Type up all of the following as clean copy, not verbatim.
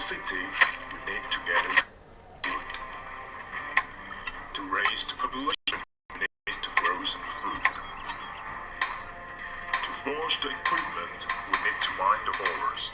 city, we need to get it good. To raise the population, we need to grow some food. To forge the equipment, we need to mine the ores.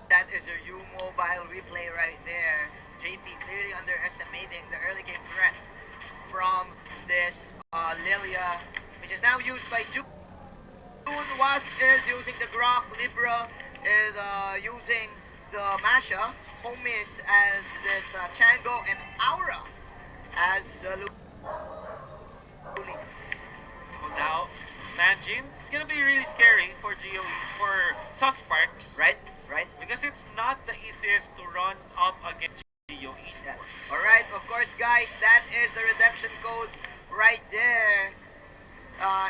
That is a U-Mobile replay right there. JP clearly underestimating the early game threat from this Lilia, which is now used by June. Was is using the Grok, Libra is using the Masha, Homis as this Chango, and Aura as the Luli. Now, Manjin, it's gonna be really scary for GOE, for Sunsparks. Right? Because it's not the easiest to run up against GOE Esports. Alright, of course guys, that is the redemption code right there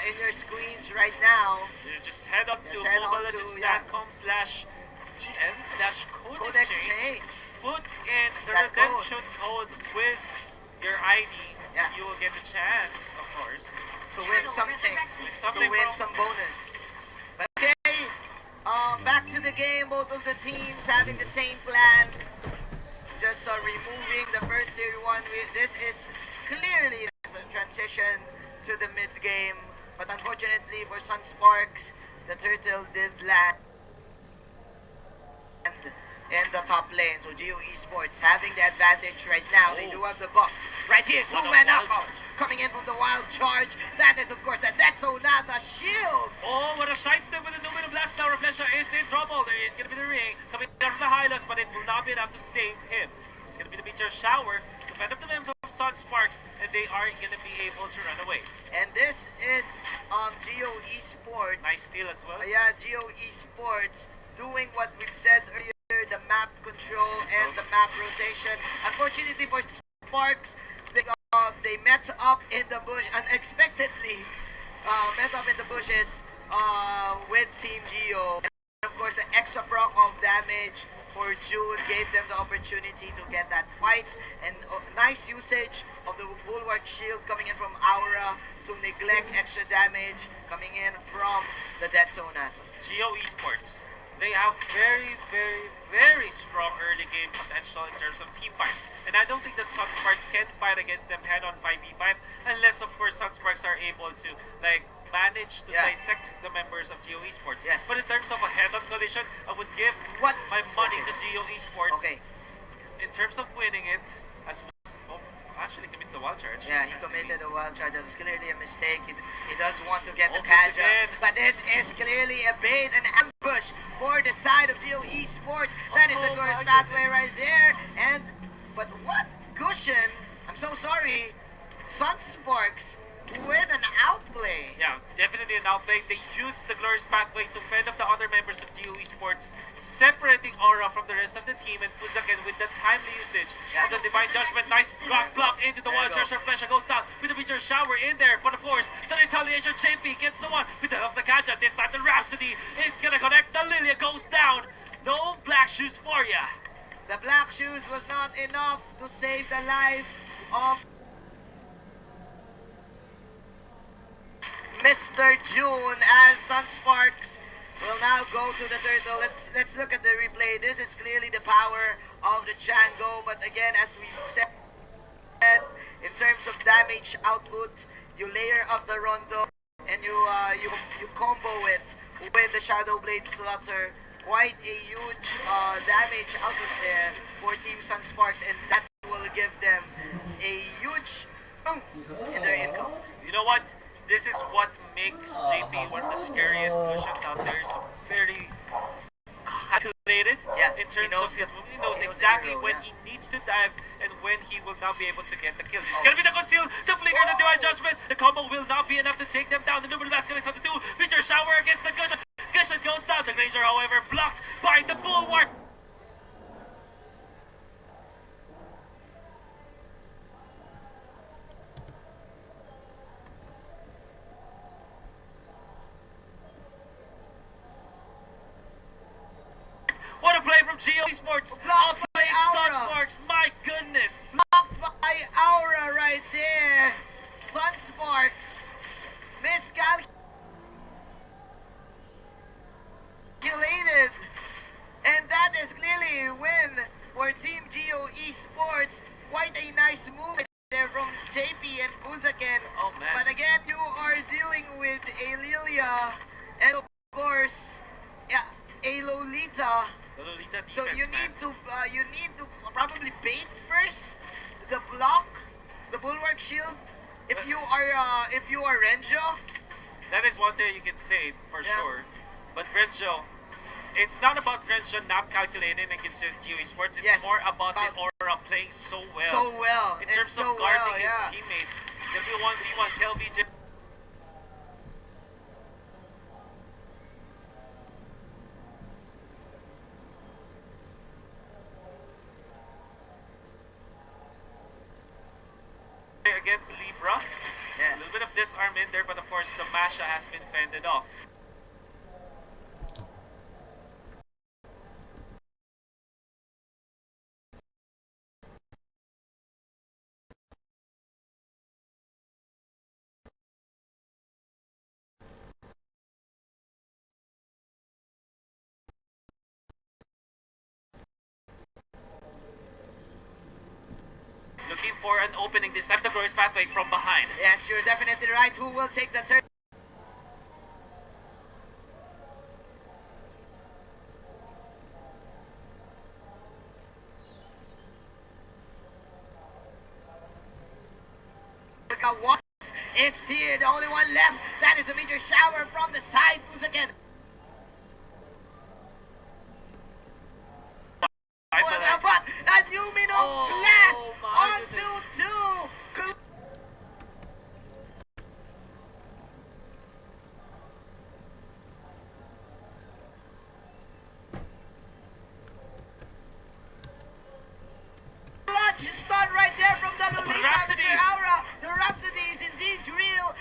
in your screens right now. You just head up to mobilelegends.com/en/code exchange. Put in the That redemption code with your ID. Yeah. You will get a chance, of course. To win something, to win some bonus. But okay, back to the game. Both of the teams having the same plan. Just removing the first tier 1. This is clearly a transition to the mid game. But unfortunately for Sunsparks, the turtle did land in the top lane. So GO Esports having the advantage right now. They do have the buffs right here. 2-man knockout coming in from the wild charge. That is of course a Death Sonata shield. Oh, what a sidestep with the Domino Blast. Now Reflesha is in trouble. There is going to be the ring coming down from the Hylos, but it will not be enough to save him. It's going to be the Meteor Shower to fend up the members of Sunsparks, and they are going to be able to run away. And this is GO Esports. Nice steal as well. Yeah, GO Esports doing what we've said earlier, the map control and the map rotation. Unfortunately for Sparks, they met up in the bush unexpectedly. Met up in the bushes with Team Geo. And of course, the extra proc of damage for June gave them the opportunity to get that fight. And nice usage of the Bulwark Shield coming in from Aura to neglect extra damage coming in from the Death Sonata. Geo Esports, they have very strong early game potential in terms of team fights. And I don't think that Sunsparks can fight against them head on 5v5 unless of course Sunsparks are able to manage to dissect the members of Geo Esports. Yes. But in terms of a head-on collision, I would give my money to Geo Esports. Okay. In terms of winning it, as actually commits a wild charge. Yeah, he committed a wild charge. That was clearly a mistake. He does want to get the Almost Kaja. again. But this is clearly a bait and ambush for the side of Geo Esports. That is the glorious pathway right there. But what cushion? I'm so sorry. Sunsparks with an outplay. Yeah, definitely an outplay. They used the glorious pathway to fend up the other members of GO Esports, separating Aura from the rest of the team, and Fuzaken with the timely usage of the Divine Judgment. Nice block into the wild charge. Reflesha goes down with the Meteor Shower in there, but of course, the retaliation. JP gets the one with the help of the Kaja. This time the Rhapsody, it's gonna connect. The Lilia goes down. No black shoes for ya. The black shoes was not enough to save the life of Mr. June, as Sunsparks will now go to the turtle. Let's look at the replay. This is clearly the power of the Django, but again, as we said, in terms of damage output, you layer up the Rondo and you combo it with the Shadow Blade Slaughter. Quite a huge damage output there for Team Sunsparks, and that will give them a huge in their income. You know what? This is what makes JP one of the scariest cushions out there. It's very calculated in terms of his move. He knows exactly when he needs to dive and when he will not be able to get the kill. It's gonna be the conceal, the flicker, the Divine Judgment. The combo will not be enough to take them down. The Numinous Blast is going to do. Meteor Shower against the cushion. Cushion goes down. The Granger, however, blocked by the Bulwark. What a play from GO Esports. I'll play Sunsparks. My goodness. this. Blocked by Aura right there. Sunsparks miscalculated. And that is clearly a win for Team Geo Esports. Quite a nice move there from JP and Buzakin. Oh man. But again, you are dealing with a Lilia and of course, yeah, a Lolita. The Lolita defense, So you man. need to probably bait first the block, the bulwark shield. If you are Renjo, That is one thing you can say for Yeah. sure. But Renzo, it's not about Renzo not calculating against Geo Esports. It's Yes, more about about- his aura playing so well. so well. in It's terms so of guarding well, yeah. his teammates. The V1 tell VJ. Against Libra. A Yeah. little bit of disarm in there, but of course the Masha has been fended off. Looking for an opening this time. The Glorious Pathway from behind. Yes, you're definitely right. Who will take the turn? Wasp is here, the only one left. That is a meteor shower from the side. Buzakin. But a Numino blast my onto goodness. two. Clutch stun right there from the Lolita, Rhapsody. Mr. Aura. The Rhapsody is indeed real.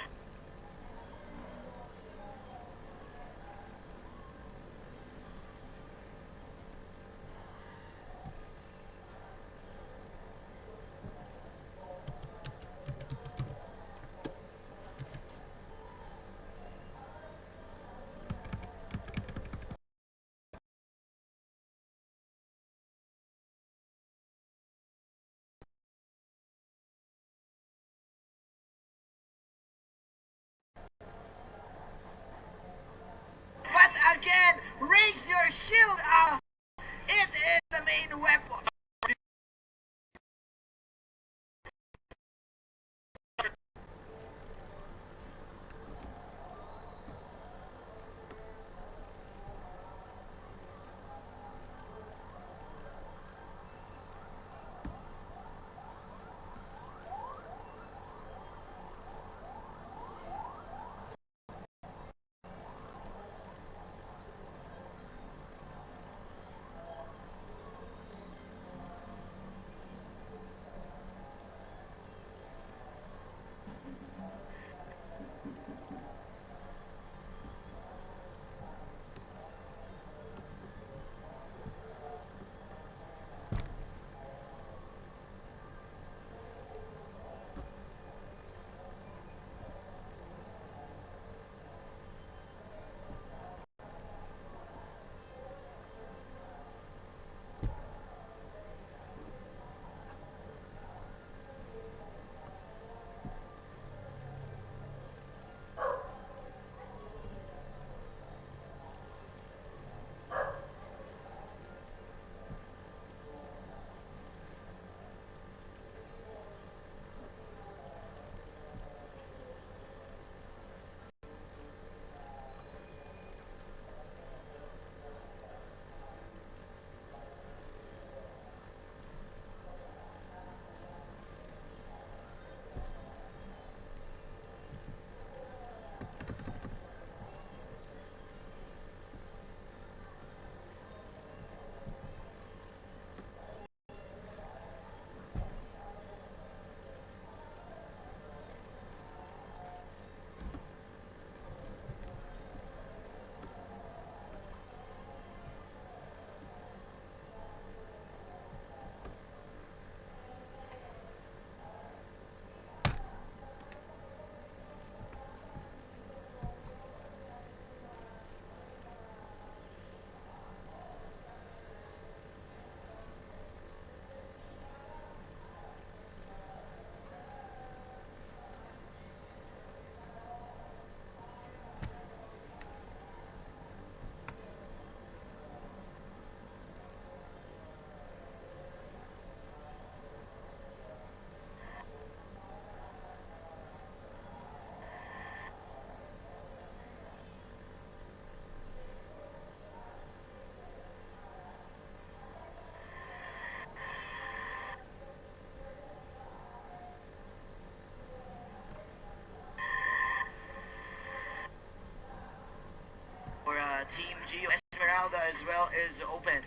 as well is open.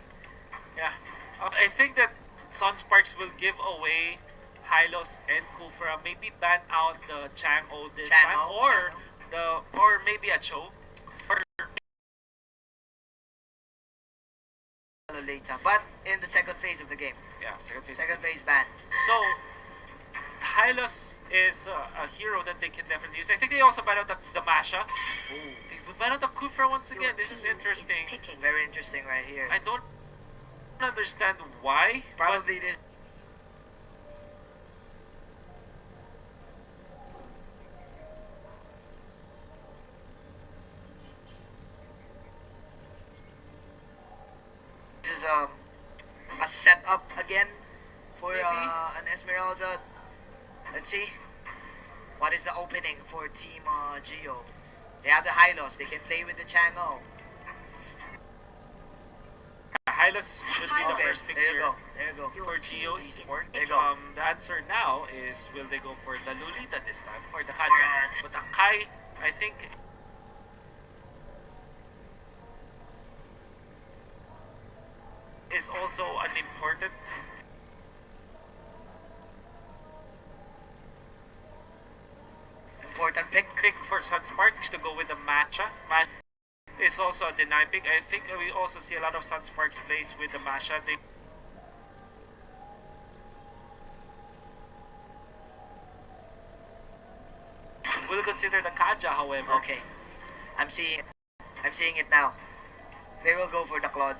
Yeah. I think that Sunsparks will give away Hylos and Kufra. Maybe ban out the Chang'o this time, or maybe a Cho. Or Later, but in the second phase of the game. yeah, second phase. Second phase ban. So Hylos is a hero that they can definitely use. I think they also ban out the Masha. They ban out the Kufra once again. This is interesting. Very interesting right here. I don't understand why. Probably this. This is a setup again for an Esmeralda. Let's see. What is the opening for Team Geo? They have the Hylos. They can play with the Chang'o. Hylos should be the Okay, first pick there you here go. There you go. for Geo Esports. There you go. The answer now is, will they go for the Lolita this time or the Kaja? But the Kai, I think, is also an important pick for Sunsparks to go with the Matcha. Matcha is also a deny pick. I think we also see a lot of Sunsparks plays with the Masha. They will consider the Kaja, however. Okay. I'm seeing it now. They will go for the Claude.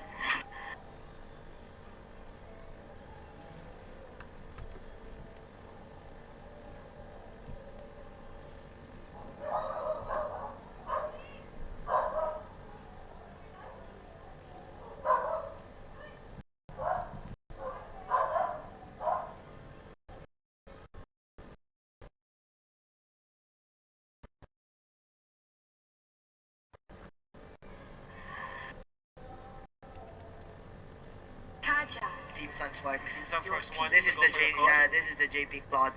Team Sunsparks. Sunsparks wants This to is go the for the Claude. this is the JP Claude.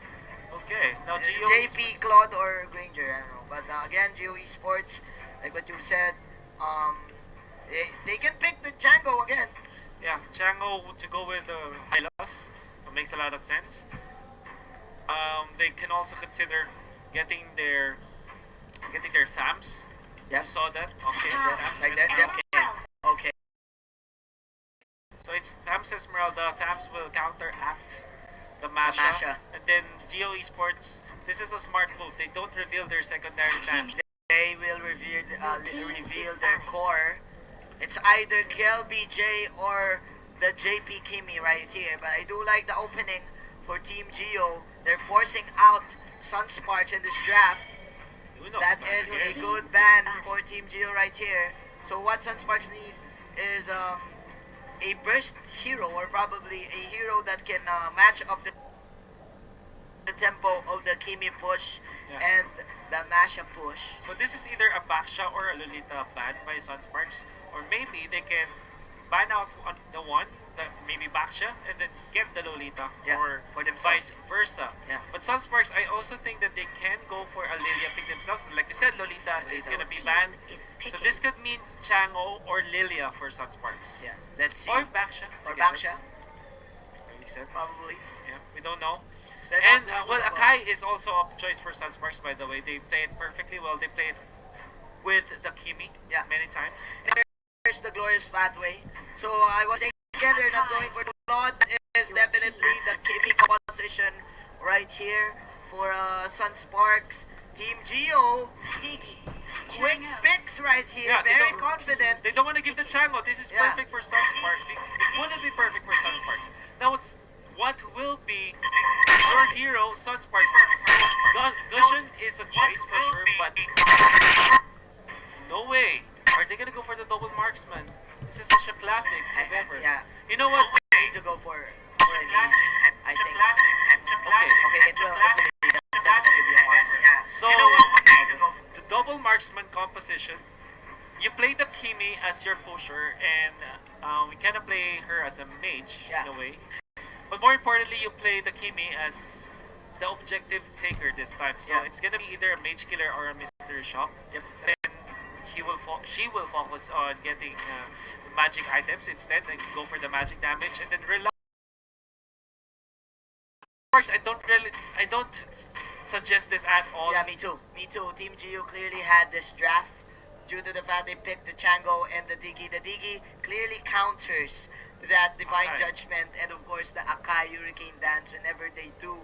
Okay, now Geo JP Claude or Granger, I don't know. But again, Geo Esports, like what you said, they can pick the Django again. Yeah, Chang'o to go with Hylos. That makes a lot of sense. They can also consider getting their Thams. Yeah. You saw that? Okay. Thams Like that. Esmeralda. Yeah. Okay. So it's Thams Esmeralda. Thams will counteract the Masha. Masha. And then Geo Esports, this is a smart move. They don't reveal their secondary Thams. They will reveal their core. It's either Kel BJ or the JP Kimi right here. But I do like the opening for Team Geo. They're forcing out Sunsparks in this draft. That is a good ban for Team Geo right here. So what Sunsparks need is a burst hero, or probably a hero that can match up the tempo of the Kimi push and the Masha push. So this is either a Baksha or a Lolita ban by Sunsparks, or maybe they can ban out on the one, maybe Baksha, and then get the Lolita for themselves. vice versa. Yeah. But Sunsparks, I also think that they can go for a Lilia pick themselves. Like you said, Lolita is going to be banned. So this could mean Chang'o or Lilia for Sunsparks. Yeah, let's see. Or Baksha. Or like I Baksha, said. We said. probably. Yeah, we don't know. They're And not well, available. Akai is also a choice for Sunsparks, by the way. They play it perfectly well. They play it with the Kimi many times. There's the glorious pathway. So I was again, they're not going for the Lord. Is definitely the Kimi composition right here for Sunsparks. Team Geo, quick picks right here. Yeah, Very confident. They don't want to give the Chang'o. This is Yeah. perfect for Sunsparks. It wouldn't be perfect for Sunsparks. Now, what will be your hero, Sunsparks? Gushin is a choice for sure, but no way. Are they gonna go for the double marksman? This is such a classic, if ever. Yeah. You know what? They need to go for it. I think. Okay. It will definitely be a one. Yeah. So, the double marksman composition, you play the Kimi as your pusher, and we kind of play her as a mage in a way. But more importantly, you play the Kimi as the objective taker this time. So it's gonna be either a mage killer or a mystery shop. Yep. And she will focus on getting magic items instead and go for the magic damage and then rely. I don't suggest this at all. Yeah, me too. Me too. Team Geo clearly had this draft due to the fact they picked the Chango and the Digi. The Digi clearly counters that Divine Okay. Judgment and of course the Akai Hurricane Dance whenever they do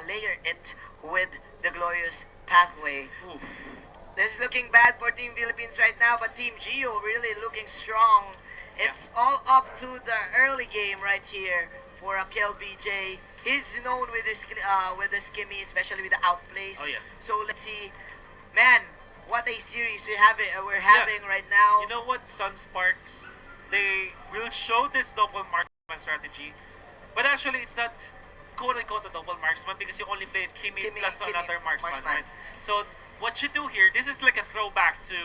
layer it with the Glorious Pathway. Oof. This is looking bad for Team Philippines right now, but Team Geo really looking strong. It's all up to the early game right here for Akel BJ. He's known with his skimmy, especially with the outplays. Oh, yeah. So let's see, man, what a series we're having right now. You know what, Sun Sparks? They will show this double marksman strategy, but actually it's not quote unquote a double marksman because you only played Kimi plus Kimi, another marksman, marksman. right? So what you do here, this is like a throwback to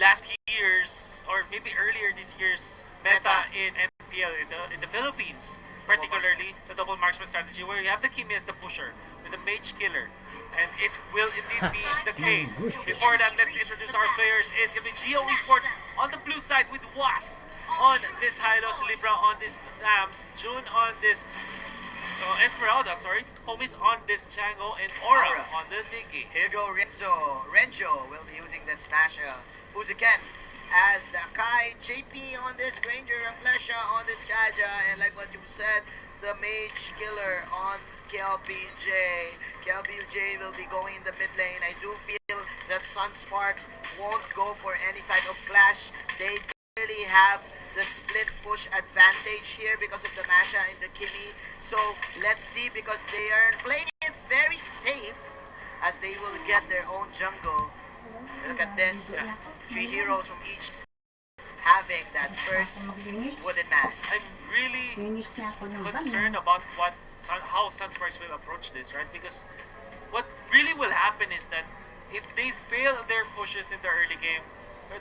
last year's or maybe earlier this year's meta in MPL in the Philippines. Particularly the double marksman strategy where you have the Kimi as the pusher with the mage killer, and it will indeed be the case. Before that, let's introduce our players. It's gonna be Geo Esports on the blue side with Was on this Hylos, Libra on this Lambs, June on this Esmeralda, sorry, Homies on this Chango, and Aura on the Digi. Here go Renzo. Renjo will be using the Smash Fuziken as the Akai, JP on this Granger, and Flesha on this Kaja, and like what you said, the Mage Killer on KLBJ. KLBJ will be going in the mid lane. I do feel that Sun Sparks won't go for any type of clash. They really have the split push advantage here because of the Masha and the Kimi. So let's see, because they are playing it very safe as they will get their own jungle. Look at this. 3 heroes from each having that first wooden mask. I'm really concerned about how Sunsparks will approach this, right? Because what really will happen is that if they fail their pushes in the early game,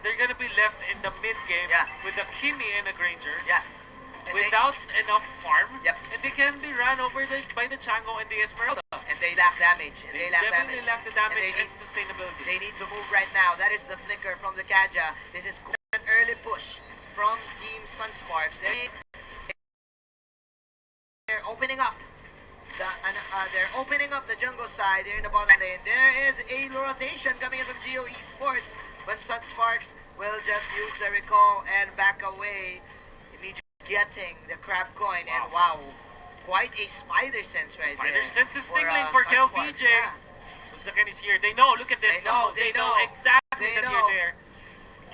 they're gonna be left in the mid game with a Kimi and a Granger without enough farm, and they can be run over by the Chango and the Esmeralda. And they lack damage. And they lack definitely damage. lack the damage And and sustainability. They need to move right now. That is the flicker from the Kaja. This is quite an early push from Team Sunsparks. They're opening up. They're opening up the jungle side here in the bottom lane. There is a rotation coming in from Geo Esports, but Sunsparks will just use the recall and back away, immediately getting the crab coin. And wow, quite a spider sense right there. Spider sense is tingling for Sunsparks. KLBJ. Suzaken is here. They know. Look at this. They know. Exactly They that know. you're there.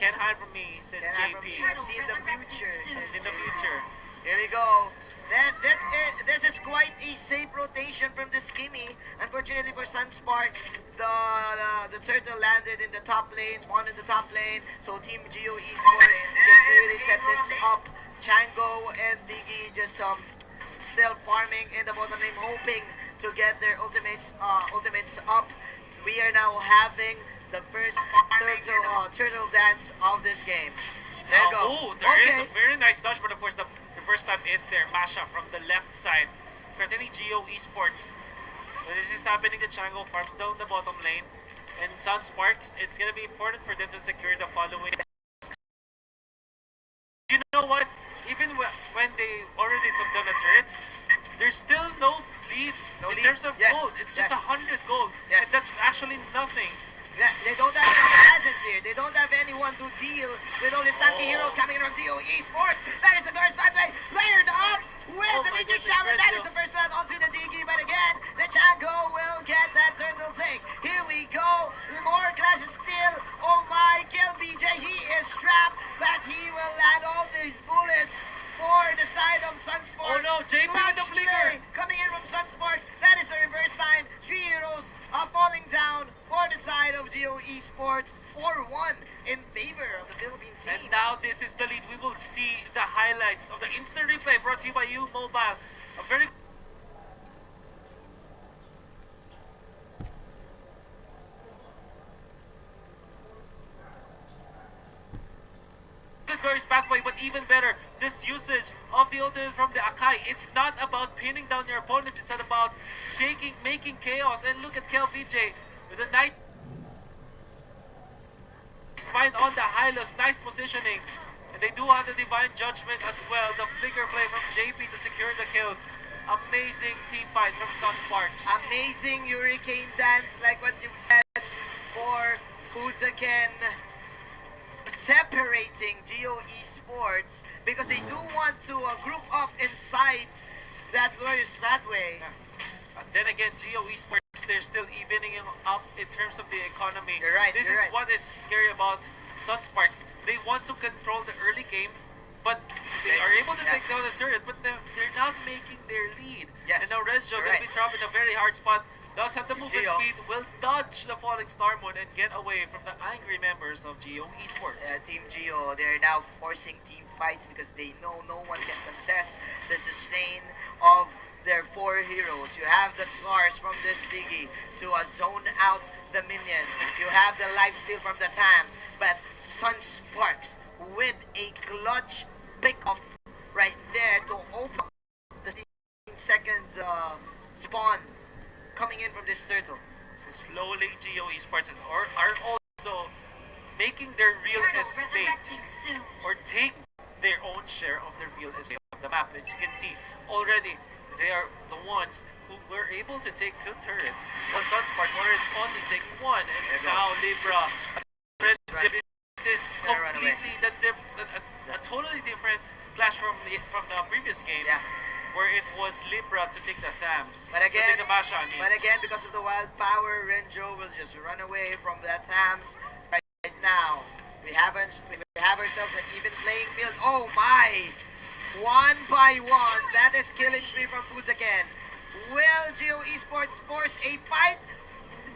Can't hide from me, says Can I JP. see the future. Says in the future. Here we go. This is quite a safe rotation from the Skimmy. Unfortunately for Sunsparks, the turtle landed in the top lane, spawned in the top lane. So Team Geo Esports can really set this up. Chango and Digi just still farming in the bottom lane, hoping to get their ultimates up. We are now having the first turtle dance of this game. There you go. Oh, there is a very nice dodge, but of course the first time is there. Masha from the left side, threatening Geo Esports. So this is happening. The Chango farms down the bottom lane, and Sunsparks. It's gonna be important for them to secure the following. You know what? Even when they already took down the turret, there's still no lead in terms of gold. It's just 100 gold, and that's actually nothing. They don't have any presence here. They don't have anyone to deal with all the Santi heroes coming in from Geo Esports. That is the first pathway. Layered up with the meteor shower. That is the first blood onto the Digi. But again, the Chango will get that turtle sink. Here we go. More clashes still. Oh my, kill BJ. He is trapped, but he will land all these bullets for the side of Sunsparks. Oh no, JP with the flicker. Coming in from Sunsparks. That is the reverse time. 3 heroes are falling down for the side of Geo Esports. 4-1 in favor of the Philippine team. And now this is the lead. We will see the highlights of the instant replay brought to you by U Mobile. A very good Glorious Pathway, but even better, this usage of the ultimate from the Akai. It's not about pinning down your opponent, it's not about making chaos. And look at KLBJ with the Knight Find on the Hylos, nice positioning. And they do have the Divine Judgment as well. The flicker play from JP to secure the kills. Amazing team fight from Sunsparks. Amazing Hurricane dance, like what you said, for Fuzaken separating Geo Esports because they do want to group up inside that glorious pathway. Yeah. But then again, Geo Esports, they're still evening up in terms of the economy. You're right. This is what is scary about Sunsparks. They want to control the early game, but they are able to take down the turret, but they're not making their lead. Yes. And now Renjo will be trapped in a very hard spot. Does have the movement speed, will dodge the falling Starmoon and get away from the angry members of Geo Esports. Team Geo, they're now forcing team fights because they know no one can contest the sustain of their 4 heroes. You have the Scars from this Diggy to zone out the minions. You have the lifesteal from the Tams, but Sunsparks with a clutch pick-off right there to open the 16 seconds spawn coming in from this turtle. So slowly Geo Esports are also making their real estate or take their own share of the real estate of the map. As you can see already, they are the ones who were able to take 2 turrets, while Sunsparks already only take 1, and now Libra. This is completely a totally different clash from the previous game. Yeah. Where it was Libra to take the Thams. But again, But again, because of the wild power, Renjo will just run away from the Thams right now. We have ourselves an even playing field. Oh my! 1 by 1, that is killing spree from Fuzaken. Will Geo Esports force a fight?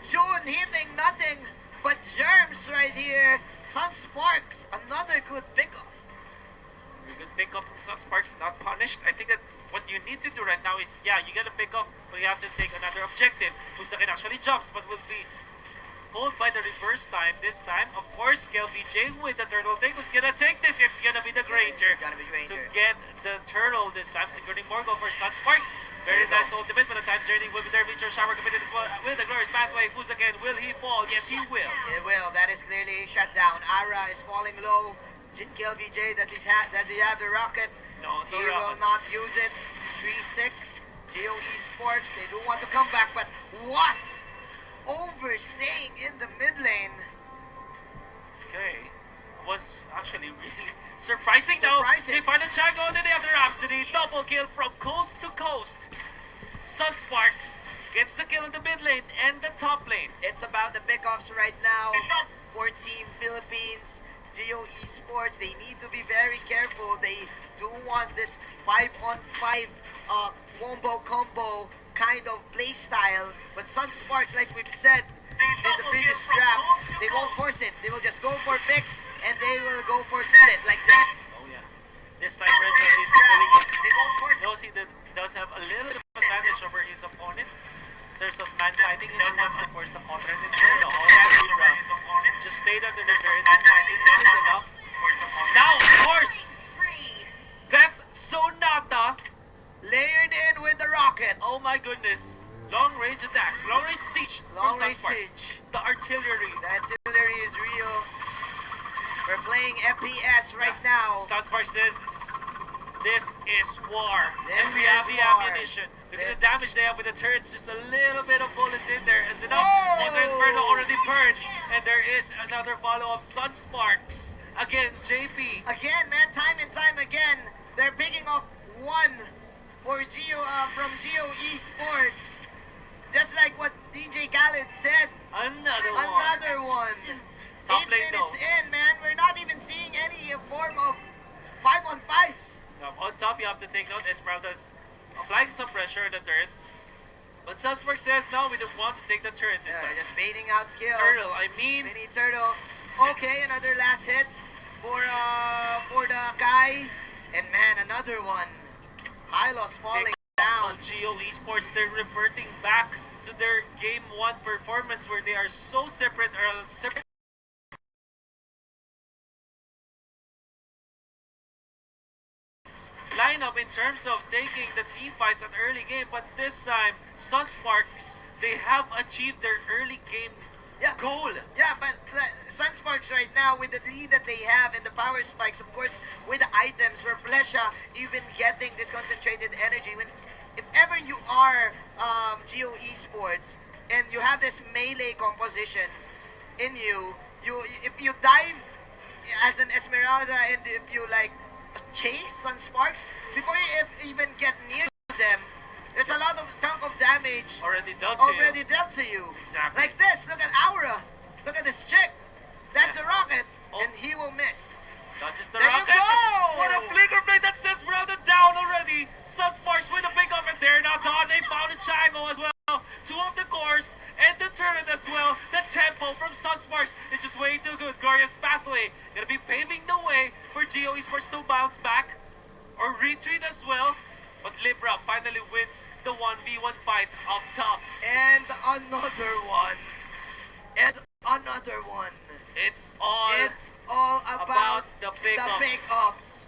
June hitting nothing but germs right here. Sunsparks, another good pickoff. Good pick up from Sunsparks, not punished. I think that what you need to do right now is, you gotta pick up, but you have to take another objective. Fuzaken actually jumps, but will be pulled by the reverse time. This time, of course, KLBJ with the turtle take. Who's gonna take this? It's gonna be the Granger. To get the turtle this time, securing more goal for Sunsparks. Very nice ultimate, but the time's journey will be there. Meteor shower committed as well with the glorious pathway. Fuzaken, will he fall? Yes, he will. He will. That is clearly shut down. Ara is falling low. KLBJ, does he have the rocket? No, he will not use it. 3-6. Geo Esports, they do want to come back, but was overstaying in the mid lane. Okay. Was actually really surprising though. They find a Chago and then they have the Rhapsody. Double kill from coast to coast. Sunsparks gets the kill in the mid lane and the top lane. It's about the pickoffs right now for Team Philippines. Geo Esports, they need to be very careful. They do want this 5-on-5 combo kind of play style. But Sunsparks, like we've said in the previous draft, they won't force it. They will just go for picks and they will go for set it like this. Oh yeah. This time Red Bull is pulling it. They won't force it. Knows he does have a little bit of advantage over his opponent. There's a man fighting, he doesn't have to force the counter in turn. No, Libra just stayed under the turret. This is enough. Now, of course, Death Sonata layered in with the rocket. Oh my goodness. Long range attacks, long range siege. Long range siege. The artillery. The artillery is real. We're playing FPS right now. Sunsparks says, this is war. This and we have is the war. ammunition. Look at the damage they have with the turrets. Just a little bit of bullets in there. Is enough? Oh! The Inferno already burned. And there is another follow-up. Sunsparks. Again, JP. Again, man, time and time again, they're picking off one for from Geo Esports. Just like what DJ Khaled said. Another one. Top 8 lane minutes though. in, man. We're not even seeing any form of 5-on-5s. On top, you have to take note, Esmeralda's applying some pressure on the turret. But Sunspark says, no, we don't want to take the turret this time. Just baiting out skills. Turtle, I mean. Mini Turtle. Okay, another last hit for the Kai. And man, another one. Hylos falling down. Geo Esports, they're reverting back to their Game 1 performance where they are so separate. Lineup in terms of taking the team fights at early game, but this time Sunsparks, they have achieved their early game Yeah. goal. Yeah, but Sunsparks right now, with the lead that they have and the power spikes, of course, with the items, where Plesha even getting this concentrated energy. If ever you are Geo Esports and you have this melee composition in you, if you dive as an Esmeralda and if you like chase Sunsparks, before you even get near them, there's a lot of chunk of damage Already dealt to you. Exactly. Like this, look at Aura. Look at this chick. That's a rocket, Oh. and he will miss. Not just the There you rocket. go! What a flicker blade that says Esmeralda down already. Sunsparks with a big up and they're not done. They found a triangle as well. Two of the cores and the turret as well. The tempo from Sunsparks is just way too good. Glorious pathway. Gonna be paving the way for Geo Esports to bounce back or retreat as well. But Libra finally wins the 1v1 fight up top. And another one. And another one. It's all about the big ups. ups.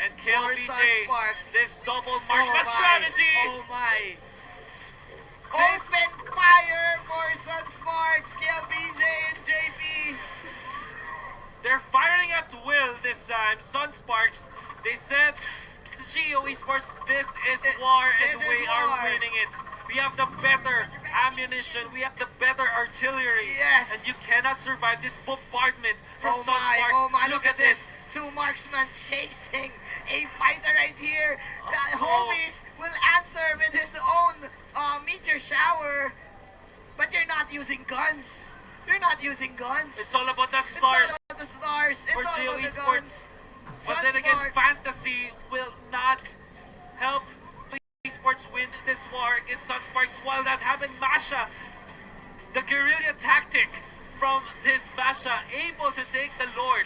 And kill For BJ. Sunsparks. This double marksman strategy. Oh my. This- Open fire for Sunsparks. Kill BJ and JP. They're firing at will this time. Sunsparks, they said to Geo Esports, this is war and This is we are war. winning it. We have the better ammunition, we have the better artillery. Yes. And you cannot survive this bombardment from Oh Sunsparks. my, look at this. Two marksmen chasing a fighter right here. The homies will answer with his own meteor shower. But you're not using guns. You're not using guns. It's all about the It's stars all about the stars. It's for all Geo about the Esports. guns. But then again, Sunsparks. fantasy will not help Esports win this war against Sunsparks. While that happened, Masha, the guerrilla tactic from this Masha, able to take the Lord.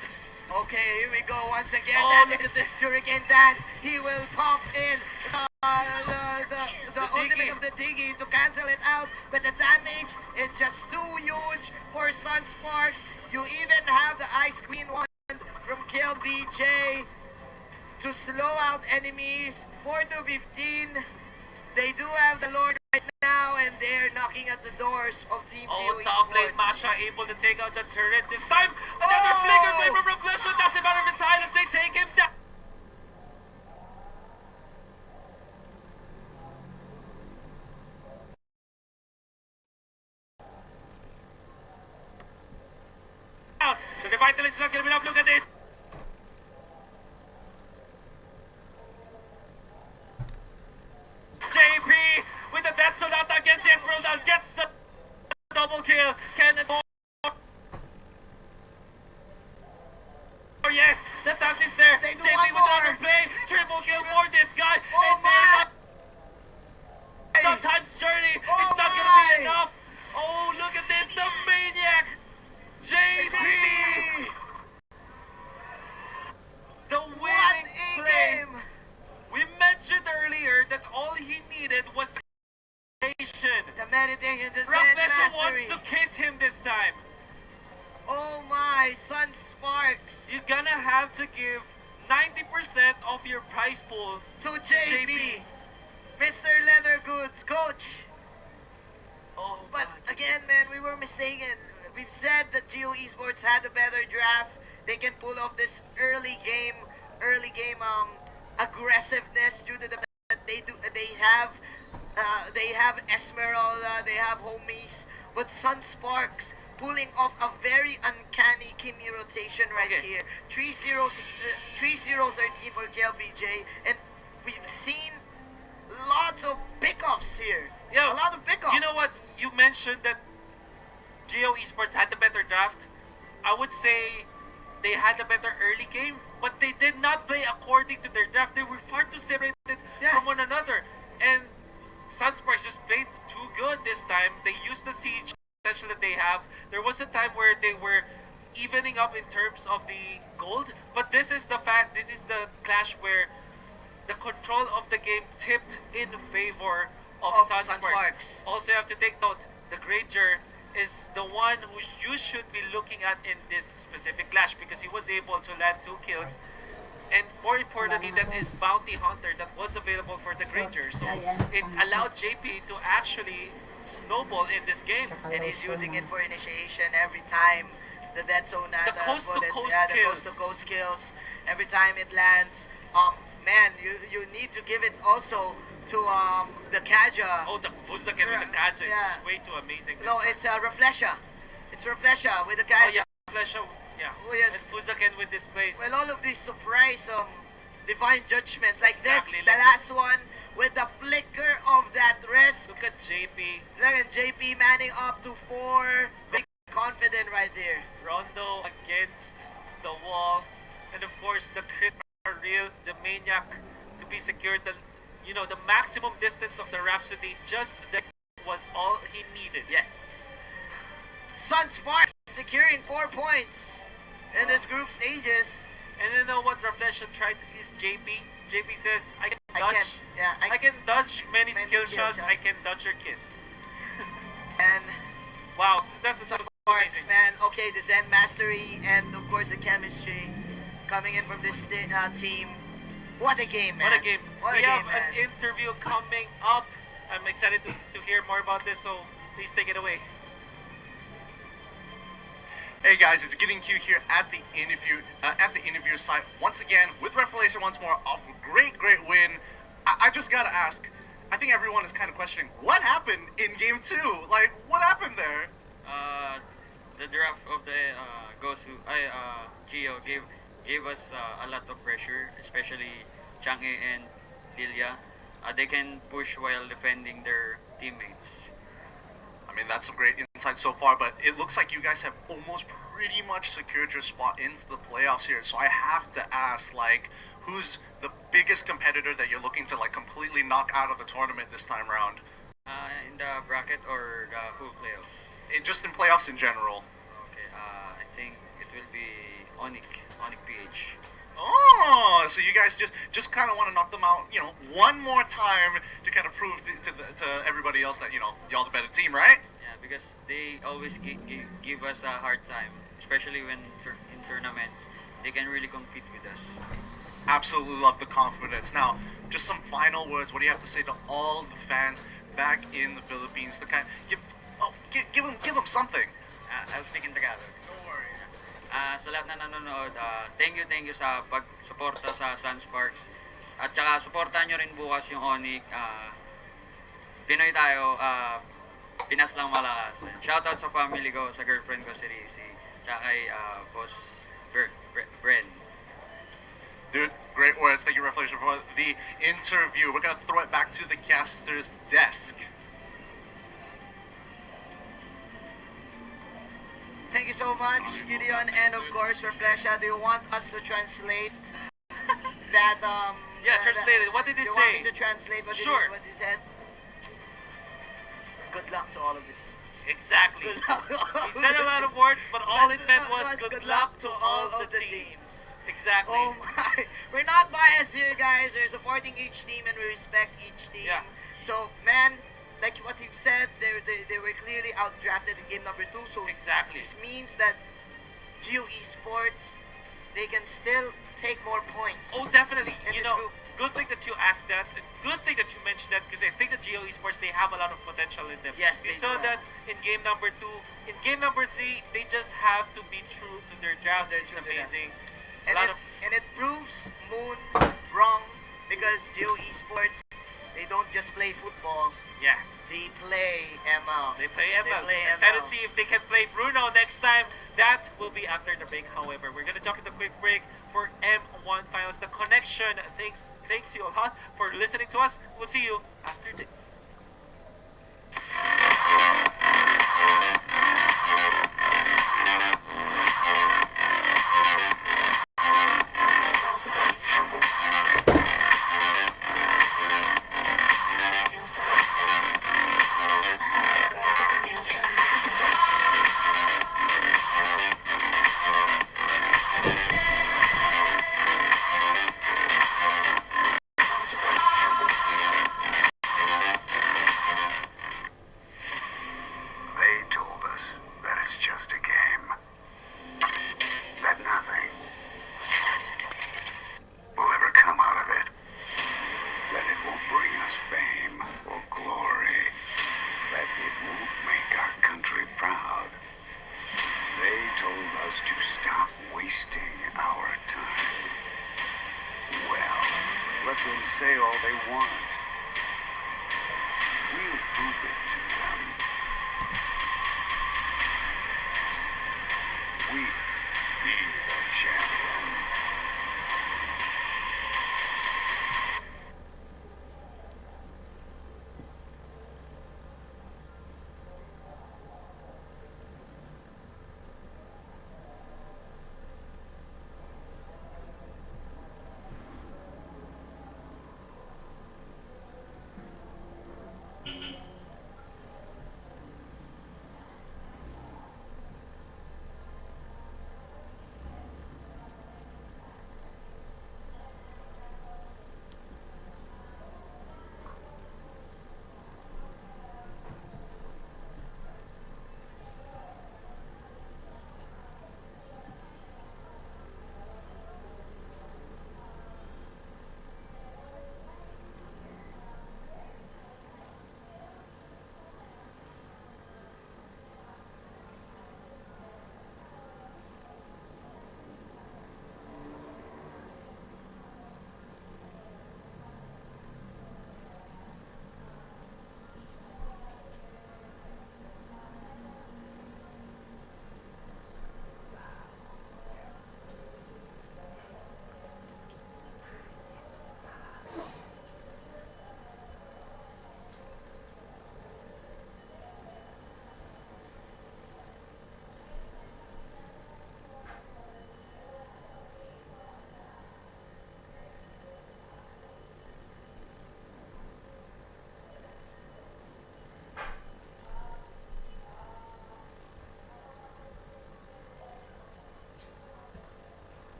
Okay, here we go once again. Oh, That look is at this. Hurricane Dance. He will pop in the ultimate Diggy. of the Diggy to cancel it out, but the damage is just too huge for Sunsparks. You even have the Ice Queen one from Kill BJ to slow out enemies. 4 to 15. They do have the Lord right now, and they're knocking at the doors of Team Oh, Geo top lane, Esports. Masha able to take out the turret this time. Another flicker blade from Reflection. Doesn't matter if it's Silas, they take him down. So the Vitalist is not gonna be enough. Look at this. JP with the Death Sonata against the Esmeralda gets the double kill. Can it go? Oh yes, the taunt is there. They do JP one with another more. play. Triple kill for this guy. Oh and my! the time's journey. Oh It's not gonna be my! enough. Oh, look at this, the maniac. JP. The What winning a play. game! We mentioned earlier that all he needed was meditation. The meditation, the Zen Reflection wants mastery. to kiss him this time. Oh my, Sunsparks You're gonna have to give 90% of your prize pool. to JP, Mr. Leather Goods, coach. Oh, But God. again, man, we were mistaken. We've said that Geo Esports had a better draft. They can pull off this early game aggressiveness due to the fact that they have Esmeralda, they have homies, but Sunsparks pulling off a very uncanny Kimi rotation right Okay. here. 3-0-13 for KLBJ, and we've seen lots of pickoffs here. Yo, A lot of pickoffs. You know what? You mentioned that Geo Esports had the better draft. I would say they had a better early game, but they did not play according to their draft. They were far too separated Yes. from one another. And Sunsparks just played too good this time. They used the siege potential that they have. There was a time where they were evening up in terms of the gold, but this is the clash where the control of the game tipped in favor of Sunsparks. Sunsparks. Also, you have to take note, the Granger is the one who you should be looking at in this specific clash because he was able to land 2 kills and more importantly, that is Bounty Hunter that was available for the Granger. So it allowed JP to actually snowball in this game. And he's using it for initiation every time the dead zone The coast to coast the kills. coast to coast kills. Every time it lands, man, you need to give it also to the Kaja. Oh, the Fuzaken with the Kaja is Yeah. just way too amazing. This No, time. it's Reflesha. It's Reflesha with the Oh Kaja. yeah, Flesha, yeah. Oh, yes. And Fuzaken with this place. Well, all of these surprise divine judgments like Exactly, this, the like last one with the flicker of that risk. Look at JP. Look at JP manning up to 4. Very confident right there. Rondo against the wall, and of course the crit are real. The Maniac to be secured. The maximum distance of the Rhapsody. Just that was all he needed. Yes. Sun Sparks securing 4 points in this group stages. And you know what? Reflection tried to kiss JP. JP says, "I can I dodge. can, yeah, I can dodge many skill skill shots. I shots. can dodge your kiss." And Wow, that's Sun amazing. Sparks, man. Okay, the Zen Mastery and of course the chemistry coming in from this team. What a game, man. What a game. What We a have game, an man. interview coming up. I'm excited to hear more about this, so please take it away. Hey guys, it's Getting Q here at the interview site once again with Revelation once more off a great win. I just gotta ask. I think everyone is kind of questioning what happened in Game 2. Like, what happened there? The draft of the Gio gave us a lot of pressure, especially Chang'e and Lilia. They can push while defending their teammates. I mean, that's some great insight so far, but it looks like you guys have almost pretty much secured your spot into the playoffs here. So I have to ask, like, who's the biggest competitor that you're looking to, like, completely knock out of the tournament this time around? In the bracket or the whole playoffs? Just in playoffs in general. Okay, I think it will be Onyx PH. Oh, so you guys just kind of want to knock them out, one more time to kind of prove to everybody else that, y'all the better team, right? Yeah, because they always give us a hard time, especially when in tournaments. They can really compete with us. Absolutely love the confidence. Now, just some final words. What do you have to say to all the fans back in the Philippines to kind of give them something? I'll speak in Tagalog. No worries. Sa lahat na nanonood, thank you sa pag-suporta sa Sun Sparks. At saka suportahan nyo rin bukas yung Onyx. Pinoy tayo, Pinas lang malakas. Shoutout sa family ko, sa girlfriend ko si Rizzy. Tsaka kay boss Bren. Dude, great words. Thank you, Revelation, for the interview. We're going to throw it back to the caster's desk. Thank you so much, Gideon, and of course, Reflesha. Do you want us to translate that? Yeah, translate it. What did he you say? want me to translate Sure. what he said? Good luck to all of the teams. Exactly. Good luck to all He said a lot of words, but all it meant was was good luck to all of the teams. Exactly. Oh my! We're not biased here, guys. We're supporting each team and we respect each team. Yeah. So, man, like what you've said, they were clearly outdrafted in game number 2. So Exactly. this means that Geo Esports, they can still take more points. Oh, definitely. In You this know, group. good thing that you asked that. Good thing that you mentioned that because I think the Geo Esports, they have a lot of potential in them. Yes, we they saw do. that in game number 2. In game number 3, they just have to be true to their draft. They're It's true to their- amazing. And A lot and it proves Moon wrong because Geo Esports, they don't just play football, yeah. they play ML. They play ML. play Excited ML. to see if they can play Bruno next time. That will be after the break. However, we're gonna jump into a quick break for M1 Finals. The connection. Thanks you a lot for listening to us. We'll see you after this. us fame or glory, that it won't make our country proud. They told us to stop wasting our time. Well, let them say all they want.